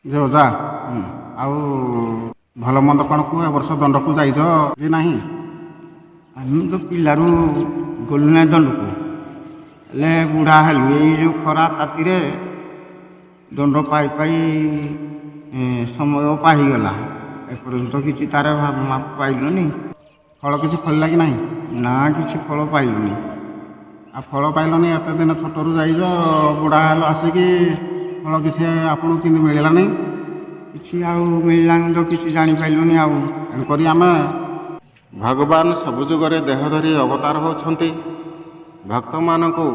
ଯେ ଅଜା ଆଉ ଭଲ ମନ୍ଦ କ'ଣ କୁହ ଏ ବର୍ଷ ଦଣ୍ଡକୁ ଯାଇଛ କି ନାହିଁ? ଆମେ ତ ପିଲାରୁ ଗଲୁ ନାହିଁ ଦଣ୍ଡକୁ, ହେଲେ ବୁଢ଼ା ହେଲୁ ଏଇ ଯେଉଁ ଖରା ତାତିରେ ଦଣ୍ଡ ପାଇ ପାଇ ସମୟ ପାଇଗଲା। ଏପର୍ଯ୍ୟନ୍ତ କିଛି ତାର ମାପ ପାଇଲୁନି। ଫଳ କିଛି ଫଳିଲା କି ନାହିଁ? ନା କିଛି ଫଳ ପାଇଲୁନି। ଆଉ ଫଳ ପାଇଲନି, ଏତେ ଦିନ ଛୋଟରୁ ଯାଇଛ, ବୁଢ଼ା ହେଲ ଆସିକି ଫଳ କିଛି ଆପଣଙ୍କୁ କେମିତି ମିଳିଲାନି? କିଛି ଆଉ ମିଳିଲାନି ତ, କିଛି ଜାଣିପାରିଲୁନି। ଆଉ ତେଣୁକରି ଆମେ ଭଗବାନ ସବୁ ଯୁଗରେ ଦେହ ଧରି ଅବତାର ହେଉଛନ୍ତି। ଭକ୍ତମାନଙ୍କୁ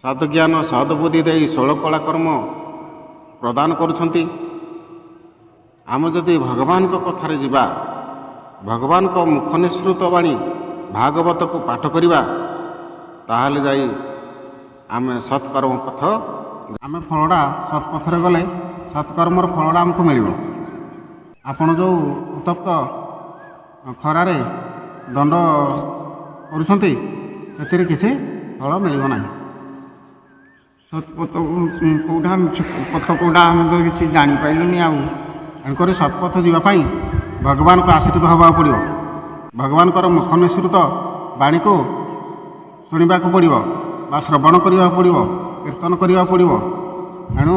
ସଦ୍ଜ୍ଞାନ ସଦ୍ବୁଦ୍ଧି ଦେଇ ଷୋଳକଳା କର୍ମ ପ୍ରଦାନ କରୁଛନ୍ତି। ଆମେ ଯଦି ଭଗବାନଙ୍କ କଥାରେ ଯିବା, ଭଗବାନଙ୍କ ମୁଖ ନିଃସୃତ ବାଣୀ ଭାଗବତକୁ ପାଠ କରିବା, ତାହେଲେ ଯାଇ ଆମେ ସତ୍କର୍ମ ପଥ, ଆମେ ଫଳଟା ସତ୍ପଥରେ ଗଲେ ସତ୍କର୍ମର ଫଳଟା ଆମକୁ ମିଳିବ। ଆପଣ ଯେଉଁ ଉତ୍ତପ୍ତ ଖରାରେ ଦଣ୍ଡ କରୁଛନ୍ତି, ସେଥିରେ କିଛି ଫଳ ମିଳିବ ନାହିଁ। ସତ୍ପଥ କେଉଁଟା ମିଛ ପଥ କେଉଁଟା ଆମେ ତ କିଛି ଜାଣିପାରିଲୁନି। ଆଉ ତେଣୁକରି ସତ୍ପଥ ଯିବା ପାଇଁ ଭଗବାନଙ୍କୁ ଆଶ୍ରିତ ହେବାକୁ ପଡ଼ିବ। ଭଗବାନଙ୍କର ମୁଖ ନିଃସୃତ ବାଣୀକୁ ଶୁଣିବାକୁ ପଡ଼ିବ ବା ଶ୍ରବଣ କରିବାକୁ ପଡ଼ିବ, କୀର୍ତ୍ତନ କରିବାକୁ ପଡ଼ିବ। ଏଣୁ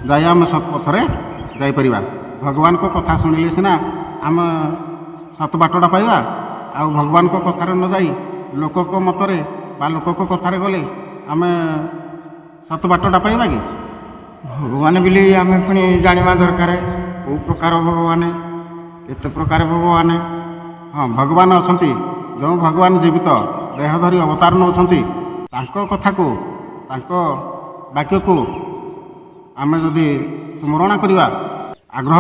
ଯାଇ ଆମେ ସତ୍ପଥରେ ଯାଇପାରିବା। ଭଗବାନଙ୍କ କଥା ଶୁଣିଲେ ସିନା ଆମେ ସତ୍ ବାଟଟା ପାଇବା। ଆଉ ଭଗବାନଙ୍କ କଥାରେ ନ ଯାଇ ଲୋକଙ୍କ ମତରେ ବା ଲୋକଙ୍କ କଥାରେ ଗଲେ ଆମେ ସତ୍ ବାଟଟା ପାଇବା କି? ଭଗବାନ ବୋଲି ଆମେ ପୁଣି ଜାଣିବା ଦରକାର। କେଉଁ ପ୍ରକାର ଭଗବାନ, କେତେ ପ୍ରକାର ଭଗବାନ? ହଁ, ଭଗବାନ ଅଛନ୍ତି। ଯେଉଁ ଭଗବାନ ଜୀବିତ ଦେହ ଧରି ଅବତାର ନେଉଛନ୍ତି, ତାଙ୍କ କଥାକୁ, ତାଙ୍କ ବାକ୍ୟକୁ ଆମେ ଯଦି ସ୍ମରଣ କରିବା, ଆଗ୍ରହ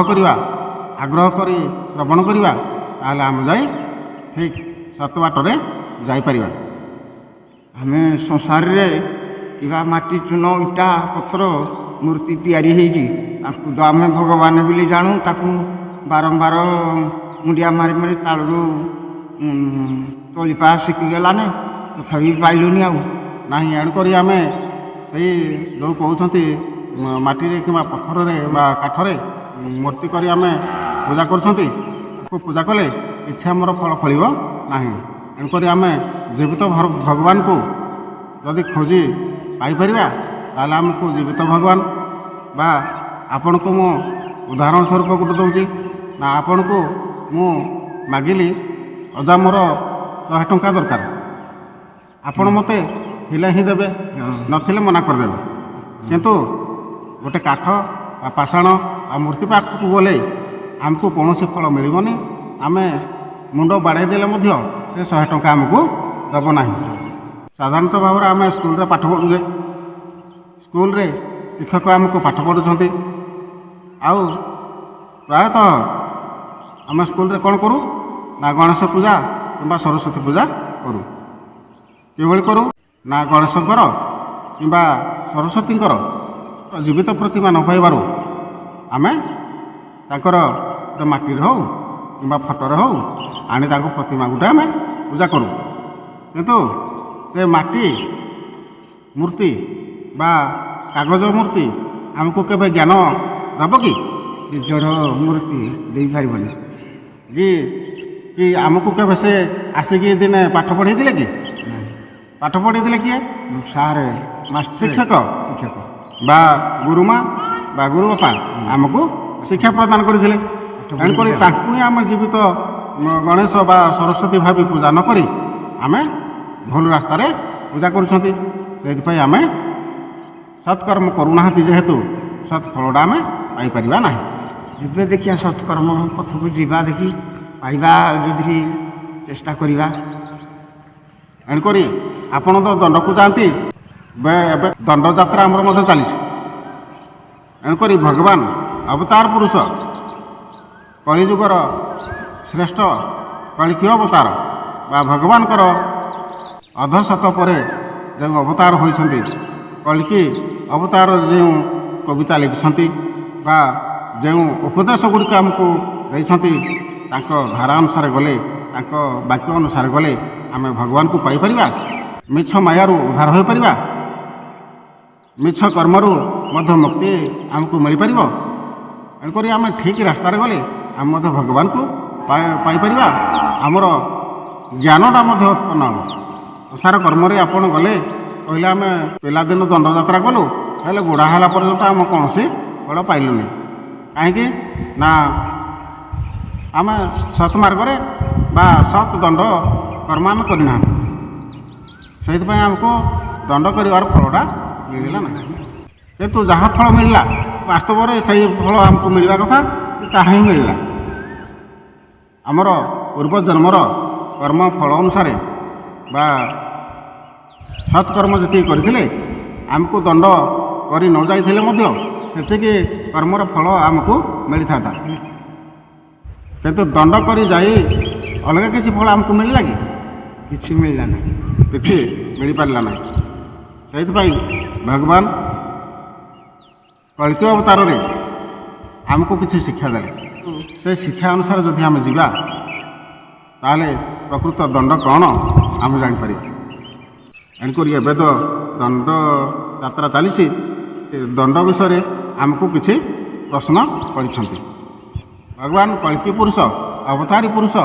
କରି ଶ୍ରବଣ କରିବା, ତାହେଲେ ଆମେ ଯାଇ ଠିକ୍ ସତ୍ ବାଟରେ ଯାଇପାରିବା। ଆମେ ସଂସାରରେ କିମ୍ବା ମାଟି ଚୂନ ଇଟା ପଥର ମୂର୍ତ୍ତି ତିଆରି ହେଇଛି, ତାକୁ ତ ଆମେ ଭଗବାନ ବୋଲି ଜାଣୁ। ତାକୁ ବାରମ୍ବାର ମୁଣ୍ଡିଆ ମାରି ମାରି ତାଳରୁ ତଳିପା ଶିଖିଗଲାନି, ତଥାପି ପାଇଲୁନି ଆଉ ନାହିଁ। ଏଣୁକରି ଆମେ ସେଇ ଯେଉଁ କହୁଛନ୍ତି ମାଟିରେ କିମ୍ବା ପଥରରେ ବା କାଠରେ ମୂର୍ତ୍ତି କରି ଆମେ ପୂଜା କରୁଛନ୍ତି, ତାକୁ ପୂଜା କଲେ କିଛି ଆମର ଫଳ ଫଳିବ ନାହିଁ। ଏଣୁକରି ଆମେ ଜୀବିତ ଭଗବାନଙ୍କୁ ଯଦି ଖୋଜି ପାଇପାରିବା, ତାହେଲେ ଆମକୁ ଜୀବିତ ଭଗବାନ ବା ଆପଣଙ୍କୁ ମୁଁ ଉଦାହରଣ ସ୍ୱରୂପ ଗୋଟେ ଦେଉଛି ନା, ଆପଣଙ୍କୁ ମୁଁ ମାଗିଲି ଅଜା ମୋର 100 ଟଙ୍କା ଦରକାର, ଆପଣ ମୋତେ ଥିଲେ ହିଁ ଦେବେ, ନଥିଲେ ମନା କରିଦେବେ। କିନ୍ତୁ ଗୋଟେ କାଠ ବା ପାଷାଣ ବା ମୂର୍ତ୍ତି ପାଖକୁ ଗଲେ ଆମକୁ କୌଣସି ଫଳ ମିଳିବନି। ଆମେ ମୁଣ୍ଡ ବାଡ଼େଇ ଦେଲେ ମଧ୍ୟ ସେ 100 ଟଙ୍କା ଆମକୁ ଦେବ ନାହିଁ। ସାଧାରଣତଃ ଭାବରେ ଆମେ ସ୍କୁଲରେ ପାଠ ପଢ଼ୁଛେ, ସ୍କୁଲରେ ଶିକ୍ଷକ ଆମକୁ ପାଠ ପଢ଼ୁଛନ୍ତି। ଆଉ ପ୍ରାୟତଃ ଆମେ ସ୍କୁଲରେ କ'ଣ କରୁ ନା, ଗଣେଶ ପୂଜା କିମ୍ବା ସରସ୍ୱତୀ ପୂଜା କରୁ। କିଭଳି କରୁ ନା, ଗଣେଶଙ୍କର କିମ୍ବା ସରସ୍ୱତୀଙ୍କର ଜୀବିତ ପ୍ରତିମା ନ ପାଇବାରୁ ଆମେ ତାଙ୍କର ଗୋଟେ ମାଟିରେ ହେଉ କିମ୍ବା ଫଟୋରେ ହେଉ ଆଣି ତାଙ୍କୁ ପ୍ରତିମା ଗୋଟେ ଆମେ ପୂଜା କରୁ। କିନ୍ତୁ ସେ ମାଟି ମୂର୍ତ୍ତି ବା କାଗଜ ମୂର୍ତ୍ତି ଆମକୁ କେବେ ଜ୍ଞାନ ଦେବ କି? ଜଡ଼ ମୂର୍ତ୍ତି ଦେଇପାରିବନି। କି ଆମକୁ କେବେ ସେ ଆସିକି ଦିନେ ପାଠ ପଢ଼େଇଥିଲେ କି? ପାଠ ପଢ଼େଇଥିଲେ କିଏ? ସାର୍, ଶିକ୍ଷକ ଶିକ୍ଷକ ବା ଗୁରୁମା ବା ଗୁରୁ ବାପା ଆମକୁ ଶିକ୍ଷା ପ୍ରଦାନ କରିଥିଲେ। ତେଣୁକରି ତାଙ୍କୁ ହିଁ ଆମେ ଜୀବିତ ଗଣେଶ ବା ସରସ୍ୱତୀ ଭାବି ପୂଜା ନ କରି ଆମେ ଭୁଲ ରାସ୍ତାରେ ପୂଜା କରୁଛନ୍ତି। ସେଇଥିପାଇଁ ଆମେ ସତ୍କର୍ମ କରୁନାହାନ୍ତି, ଯେହେତୁ ସତ୍ ଫଳଟା ଆମେ ପାଇପାରିବା ନାହିଁ। ଏବେ ଦେଖିବା ସତ୍କର୍ମ ପଥକୁ ଯିବା, ଦେଖି ପାଇବା, ଯଦି ଚେଷ୍ଟା କରିବା। ଏଣୁକରି ଆପଣ ତ ଦଣ୍ଡକୁ ଯାଆନ୍ତି, ଏବେ ଦଣ୍ଡଯାତ୍ରା ଆମର ମଧ୍ୟ ଚାଲିଛି। ଏଣୁକରି ଭଗବାନ ଅବତାର ପୁରୁଷ, କଳିଯୁଗର ଶ୍ରେଷ୍ଠ କଳିକୀୟ ଅବତାର ବା ଭଗବାନଙ୍କର ଅଧଶତ ପରେ ଯେଉଁ ଅବତାର ହୋଇଛନ୍ତି, କଳିକି ଅବତାର ଯେଉଁ କବିତା ଲେଖିଛନ୍ତି ବା ଯେଉଁ ଉପଦେଶ ଗୁଡ଼ିକ ଆମକୁ ଦେଇଛନ୍ତି, ତାଙ୍କ ଧାରା ଅନୁସାରେ ଗଲେ, ତାଙ୍କ ବାକ୍ୟ ଅନୁସାରେ ଗଲେ ଆମେ ଭଗବାନଙ୍କୁ ପାଇପାରିବା, ମିଛ ମାୟାରୁ ଉଦ୍ଧାର ହୋଇପାରିବା, ମିଛ କର୍ମରୁ ମଧ୍ୟ ମୁକ୍ତି ଆମକୁ ମିଳିପାରିବ। ତେଣୁକରି ଆମେ ଠିକ୍ ରାସ୍ତାରେ ଗଲେ ଆମେ ମଧ୍ୟ ଭଗବାନଙ୍କୁ ପାଇପାରିବା। ଆମର ଜ୍ଞାନଟା ମଧ୍ୟ ଉତ୍ପନ୍ନ ହେବ। ଓଷାର କର୍ମରେ ଆପଣ ଗଲେ କହିଲେ ଆମେ ପିଲାଦିନ ଦଣ୍ଡଯାତ୍ରା କଲୁ, ହେଲେ ବୁଢ଼ା ହେଲା ପର୍ଯ୍ୟନ୍ତ ଆମେ କୌଣସି ଫଳ ପାଇଲୁନି। କାହିଁକି ନା ଆମେ ସତ୍ ମାର୍ଗରେ ବା ସତ୍ ଦଣ୍ଡ କର୍ମ ଆମେ କରିନାହାନ୍ତି। ସେଇଥିପାଇଁ ଆମକୁ ଦଣ୍ଡ କରିବାର ଫଳଟା ମିଳିଲା ନାହିଁ। କିନ୍ତୁ ଯାହା ଫଳ ମିଳିଲା ବାସ୍ତବରେ ସେହି ଫଳ ଆମକୁ ମିଳିବା କଥା ତାହା ହିଁ ମିଳିଲା। ଆମର ପୂର୍ବଜନ୍ମର କର୍ମ ଫଳ ଅନୁସାରେ ବା ସତ୍କର୍ମ ଯେତିକି କରିଥିଲେ ଆମକୁ ଦଣ୍ଡ କରି ନ ଯାଇଥିଲେ ମଧ୍ୟ ସେତିକି କର୍ମର ଫଳ ଆମକୁ ମିଳିଥାନ୍ତା। କିନ୍ତୁ ଦଣ୍ଡ କରି ଯାଇ ଅଲଗା କିଛି ଫଳ ଆମକୁ ମିଳିଲା କି? କିଛି ମିଳିଲା ନାହିଁ। କିଛି ମିଳିପାରିଲା ନାହିଁ। ସେଇଥିପାଇଁ ଭଗବାନ କଳ୍କି ଅବତାରରେ ଆମକୁ କିଛି ଶିକ୍ଷା ଦେଲେ। ସେ ଶିକ୍ଷା ଅନୁସାରେ ଯଦି ଆମେ ଯିବା ତାହେଲେ ପ୍ରକୃତ ଦଣ୍ଡ କ'ଣ ଆମେ ଜାଣିପାରିବା। ଏଣୁକରି ଏବେ ତ ଦଣ୍ଡ ଯାତ୍ରା ଚାଲିଛି, ଦଣ୍ଡ ବିଷୟରେ ଆମକୁ କିଛି ପ୍ରଶ୍ନ କରିଛନ୍ତି। ଭଗବାନ କଳ୍କି ପୁରୁଷ, ଅବତାରୀ ପୁରୁଷ,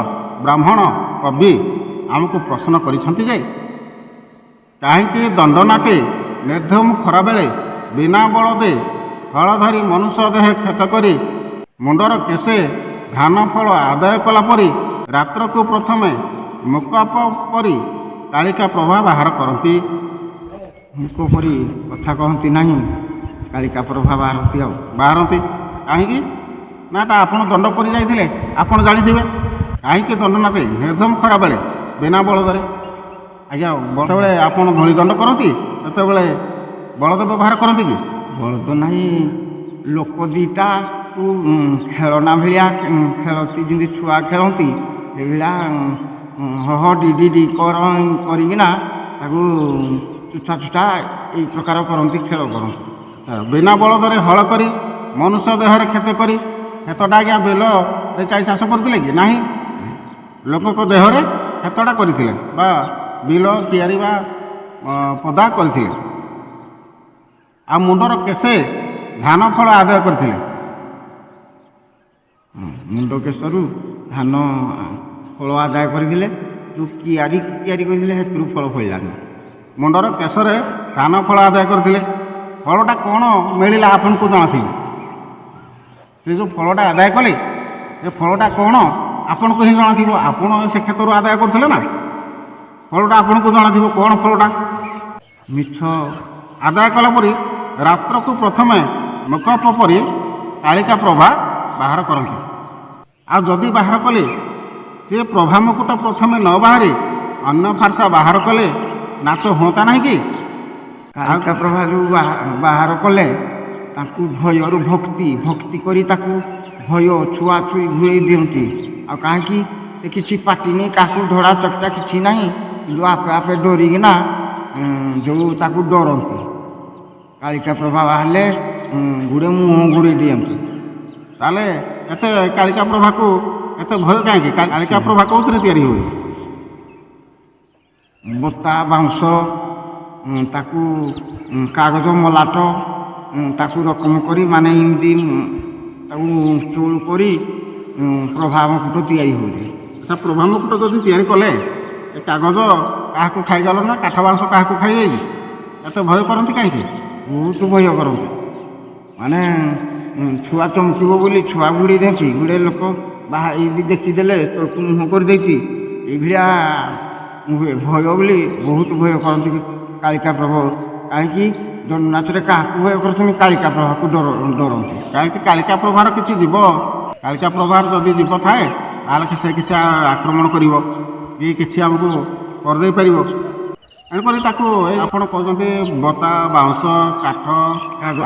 ବ୍ରାହ୍ମଣ, କବି ଆମକୁ ପ୍ରଶ୍ନ କରିଛନ୍ତି ଯେ କାହିଁକି ଦଣ୍ଡ ନାଟେ ନିର୍ଦ୍ଧୁମ ଖରାବେଳେ ବିନା ବଳଦେ ହଳ ଧରି ମନୁଷ୍ୟ ଦେହେ କ୍ଷତ କରି ମୁଣ୍ଡର କେଶେ ଧାନ ଫଳ ଆଦାୟ କଲା ପରି ରାତ୍ରକୁ ପ୍ରଥମେ ମୁକାପ ପରି କାଳିକା ପ୍ରଭା ବାହାର କରନ୍ତି। ମୁକ ପରି କଥା କହନ୍ତି ନାହିଁ, କାଳିକା ପ୍ରଭା ବାହାରନ୍ତି। କାହିଁକି ନା ଏଟା ଆପଣ ଦଣ୍ଡ କରି ଯାଇଥିଲେ, ଆପଣ ଜାଣିଥିବେ। କାହିଁକି ଦଣ୍ଡ ନାଟେ ନିର୍ଦ୍ଧୁମ ଖରାବେଳେ ବିନା ବଳଦରେ? ଆଜ୍ଞା, ଯେତେବେଳେ ଆପଣ ଧୂଳି ଦଣ୍ଡ କରନ୍ତି ସେତେବେଳେ ବଳଦ ବ୍ୟବହାର କରନ୍ତି କି? ବଳଦ ନାହିଁ, ଲୋକ ଦୁଇଟାକୁ ଖେଳନା ଭଳିଆ ଖେଳନ୍ତି, ଯେମିତି ଛୁଆ ଖେଳନ୍ତି ଏଭଳିଆ ହହ ଡି କରିକିନା ତାକୁ ଚୁଚା ଚୁଚା ଏଇ ପ୍ରକାର କରନ୍ତି, ଖେଳ କରନ୍ତି। ବିନା ବଳଦରେ ହଳ କରି ମନୁଷ୍ୟ ଦେହରେ କ୍ଷତ କରି, କ୍ଷେତଟା ଆଜ୍ଞା ବିଲରେ ଚାଇ ଚାଷ କରୁଥିଲେ କି? ନାହିଁ, ଲୋକଙ୍କ ଦେହରେ କ୍ଷେତଟା କରିଥିଲେ ବା ବିଲ କିଆରି ବା ପଦା କରିଥିଲେ। ଆଉ ମୁଣ୍ଡର କେଶେ ଧାନ ଫଳ ଆଦାୟ କରିଥିଲେ। ମୁଣ୍ଡ କେଶରୁ ଧାନ ଫଳ ଆଦାୟ କରିଥିଲେ। ଯେଉଁ କିଆରି ତିଆରି କରିଥିଲେ ସେଥିରୁ ଫଳ ଫଳିଲାନି। ମୁଣ୍ଡର କେଶରେ ଧାନ ଫଳ ଆଦାୟ କରିଥିଲେ। ଫଳଟା କ'ଣ ମିଳିଲା ଆପଣଙ୍କୁ ଜଣାଥିବ। ସେ ଯେଉଁ ଫଳଟା ଆଦାୟ କଲେ ସେ ଫଳଟା କ'ଣ ଆପଣଙ୍କୁ ହିଁ ଜଣାଥିବ। ଆପଣ ସେ କ୍ଷେତରୁ ଆଦାୟ କରୁଥିଲେ ନା, ଫଳଟା ଆପଣଙ୍କୁ ଜଣାଥିବ କ'ଣ ଫଳଟା। ମିଛ ଆଦାୟ କଲା ପରି ରାତ୍ରକୁ ପ୍ରଥମେ ମୁକପ ପରି କାଳିକା ପ୍ରଭା ବାହାର କରନ୍ତି। ଆଉ ଯଦି ବାହାର କଲେ ସେ ପ୍ରଭା ମୁକୁଟ ପ୍ରଥମେ ନ ବାହାରି ଅନ୍ୟ ଫାର୍ସା ବାହାର କଲେ ନାଚ ହୁଅନ୍ତା ନାହିଁ କି? କାଳିକା ପ୍ରଭା ଯେଉଁ ବାହାର କଲେ ତାଙ୍କୁ ଭୟରୁ ଭକ୍ତି କରି ତାକୁ ଭୟ ଛୁଆଛୁଇ ଘୁରେଇ ଦିଅନ୍ତି। ଆଉ କାହିଁକି ସେ କିଛି ପାଟିନି, କାହାକୁ ଧଡ଼ା ଚକଟା କିଛି ନାହିଁ, କିନ୍ତୁ ଆପେ ଆପେ ଡରିକିନା ଯେଉଁ ତାକୁ ଡରନ୍ତି। କାଳିକା ପ୍ରଭା ବାହାରିଲେ ଗୁଡ଼େ ମୁହଁ ଘୁରେଇ ଦିଅନ୍ତି। ତାହେଲେ ଏତେ କାଳିକା ପ୍ରଭାକୁ ଏତେ ଭୟ କାହିଁକି? କାଳିକା ପ୍ରଭା କେଉଁଥିରେ ତିଆରି ହୁଏ? ବସ୍ତା ବାଉଁଶ, ତାକୁ କାଗଜ ମଲାଟ, ତାକୁ ରକମ କରି ମାନେ ଏମିତି ତାକୁ ଚୋଳ କରି ପ୍ରଭା ମୁକୁଟ ତିଆରି ହୁଏ। ଆଚ୍ଛା, ପ୍ରଭା ମୁକୁଟ ଯଦି ତିଆରି କଲେ ଏ କାଗଜ କାହାକୁ ଖାଇଗଲ ନା କାଠ ବାଉଁଶ କାହାକୁ ଖାଇଯାଇଛି? ଏତେ ଭୟ କରନ୍ତି କାହିଁକି? ବହୁତ ଭୟ କରନ୍ତି। ମାନେ ଛୁଆ ଚମକିବ ବୋଲି ଛୁଆ ଗୁଡ଼ି ଦିଅନ୍ତି। ଗୁଡ଼େ ଲୋକ ଏଇଠି ଦେଖିଦେଲେ ତଳକୁ ମୁହଁ କରିଦେଇଛି, ଏଇଭଳିଆ ହୁଏ। ଭୟ ବୋଲି ବହୁତ ଭୟ କରନ୍ତି କାଳିକା ପ୍ରଭୁ। କାହିଁକି ଦଣ୍ଡ ନାଚରେ କାହାକୁ ଭୟ କରୁଛନ୍ତି? କାଳିକା ପ୍ରଭାକୁ ଡରନ୍ତି। କାହିଁକି କାଳିକା ପ୍ରଭାର କିଛି ଜୀବ, କାଳିକା ପ୍ରଭାର ଯଦି ଜୀବ ଥାଏ ତାହେଲେ ସେ କିଛି ଆକ୍ରମଣ କରିବ କି କିଛି ଆମକୁ କରିଦେଇପାରିବ। ତେଣୁକରି ତାକୁ ଆପଣ କହୁଛନ୍ତି ବତା ବାଉଁଶ କାଠ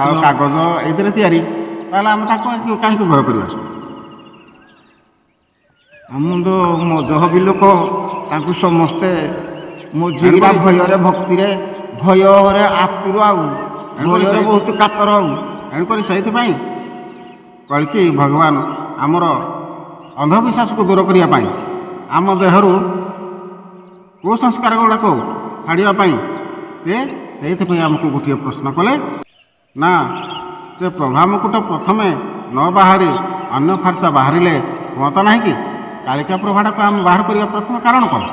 ଆଉ କାଗଜ ଏଇଥିରେ ତିଆରି, ତାହେଲେ ଆମେ ତାକୁ କାହିଁକି ଭୟ କରିବା? ଆମ ତ ମଜହବି ଲୋକ, ତାଙ୍କୁ ସମସ୍ତେ ମଜିରା ଭୟରେ ଭକ୍ତିରେ ଭୟରେ ଆତୁର ଆଉ ଭୟରେ ବହୁତ କାତର ଆଉ। ତେଣୁକରି ସେଇଥିପାଇଁ କଳ୍କି ଭଗବାନ ଆମର ଅନ୍ଧବିଶ୍ୱାସକୁ ଦୂର କରିବା ପାଇଁ, ଆମ ଦେହରୁ କୁସଂସ୍କାର ଗୁଡ଼ାକ ଛାଡ଼ିବା ପାଇଁ ସେଇଥିପାଇଁ ଆମକୁ ଗୋଟିଏ ପ୍ରଶ୍ନ କଲେ ନା, ସେ ପ୍ରଭା ମୁକୁଟ ପ୍ରଥମେ ନ ବାହାରି ଅନ୍ୟ ଫାର୍ସା ବାହାରିଲେ ହୁଅନ୍ତା ନାହିଁ କି? କାଳିକା ପ୍ରଭାଟାକୁ ଆମେ ବାହାର କରିବା ପ୍ରଥମ କାରଣ କ'ଣ?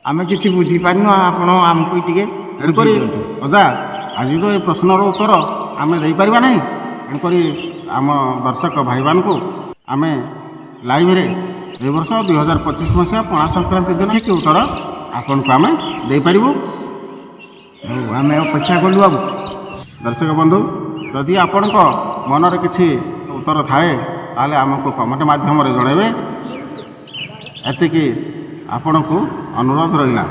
ଆମେ କିଛି ବୁଝିପାରିନୁ, ଆପଣ ଆମକୁ ଟିକେ ଏଣୁକରି ଅଜା ଆଜି ତ ଏ ପ୍ରଶ୍ନର ଉତ୍ତର ଆମେ ଦେଇପାରିବା ନାହିଁ। ଏଣୁକରି ଆମ ଦର୍ଶକ ଭାଇମାନଙ୍କୁ ଆମେ ଲାଇଭରେ ଏ ବର୍ଷ 2025 ମସିହା ପଣା ସଂକ୍ରାନ୍ତି ଦିନ ଠିକ୍ ଉତ୍ତର ଆପଣଙ୍କୁ ଆମେ ଦେଇପାରିବୁ। ହଉ ଆମେ ଅପେକ୍ଷା କଲୁ ବାବୁ। ଦର୍ଶକ ବନ୍ଧୁ, ଯଦି ଆପଣଙ୍କ ମନରେ କିଛି ଉତ୍ତର ଥାଏ ତାହେଲେ ଆମକୁ କମେଣ୍ଟ ମାଧ୍ୟମରେ ଜଣାଇବେ। ଏତିକି ଆପଣଙ୍କୁ ଅନୁରୋଧ ରହିଲା।